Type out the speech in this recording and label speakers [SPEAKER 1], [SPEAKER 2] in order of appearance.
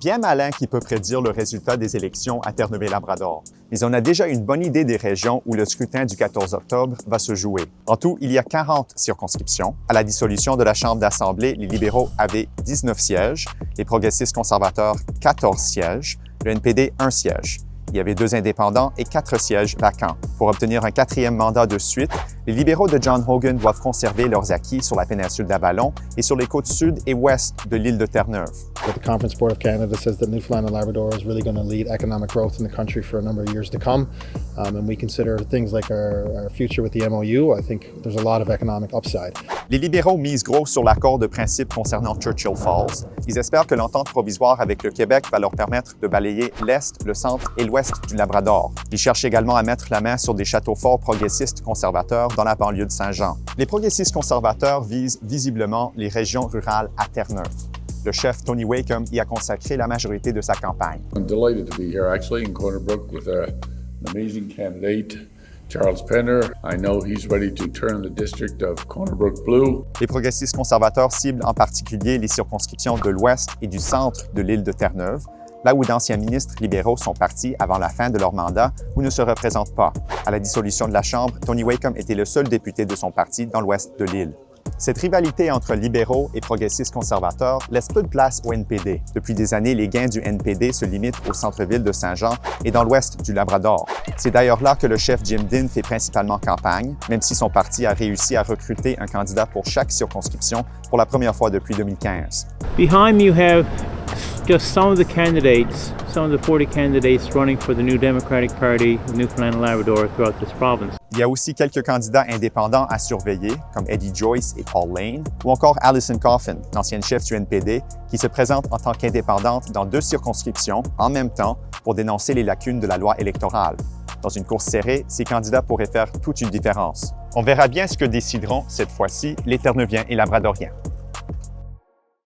[SPEAKER 1] bien malin qui peut prédire le résultat des élections à Terre-Neuve-et-Labrador, mais on a déjà une bonne idée des régions où le scrutin du 14 octobre va se jouer. En tout, il y a 40 circonscriptions. À la dissolution de la Chambre d'Assemblée, les libéraux avaient 19 sièges, les progressistes conservateurs 14 sièges, le NPD 1 siège. Il y avait 2 indépendants et 4 sièges vacants. Pour obtenir un 4e mandat de suite, les libéraux de John Hogan doivent conserver leurs acquis sur la péninsule d'Avalon et sur les côtes sud et ouest de l'île de Terre-Neuve.
[SPEAKER 2] The Conference Board of Canada says that Newfoundland and Labrador is really going to lead economic growth in the country for a number of years to come. And we consider things like our future with the MOU. I think there's a lot of economic upside.
[SPEAKER 1] Les libéraux misent gros sur l'accord de principe concernant Churchill Falls. Ils espèrent que l'entente provisoire avec le Québec va leur permettre de balayer l'Est, le centre et l'Ouest du Labrador. Ils cherchent également à mettre la main sur des châteaux forts progressistes conservateurs dans la banlieue de Saint-Jean. Les progressistes conservateurs visent visiblement les régions rurales à Terre-Neuve. Le chef Tony Wakeham y a consacré la majorité de sa campagne.
[SPEAKER 3] I'm delighted to be here actually in Corner Brook with an amazing candidate, Charles Penner. I know he's ready to turn the district of Corner Brook blue.
[SPEAKER 1] Les progressistes conservateurs ciblent en particulier les circonscriptions de l'ouest et du centre de l'île de Terre-Neuve, là où d'anciens ministres libéraux sont partis avant la fin de leur mandat ou ne se représentent pas. À la dissolution de la Chambre, Tony Wakeham était le seul député de son parti dans l'ouest de l'île. Cette rivalité entre libéraux et progressistes conservateurs laisse peu de place au NPD. Depuis des années, les gains du NPD se limitent au centre-ville de Saint-Jean et dans l'ouest du Labrador. C'est d'ailleurs là que le chef Jim Dinn fait principalement campagne, même si son parti a réussi à recruter un candidat pour chaque circonscription pour la première fois depuis 2015.
[SPEAKER 4] Behind me, you have just some of the candidates, some of the 40 candidates running for the new Democratic Party of Newfoundland and Labrador throughout this province.
[SPEAKER 1] Il y a aussi quelques candidats indépendants à surveiller, comme Eddie Joyce et Paul Lane, ou encore Alison Coffin, l'ancienne chef du NPD, qui se présente en tant qu'indépendante dans 2 circonscriptions en même temps pour dénoncer les lacunes de la loi électorale. Dans une course serrée, ces candidats pourraient faire toute une différence. On verra bien ce que décideront, cette fois-ci, les Terre-Neuviens et Labradoriens.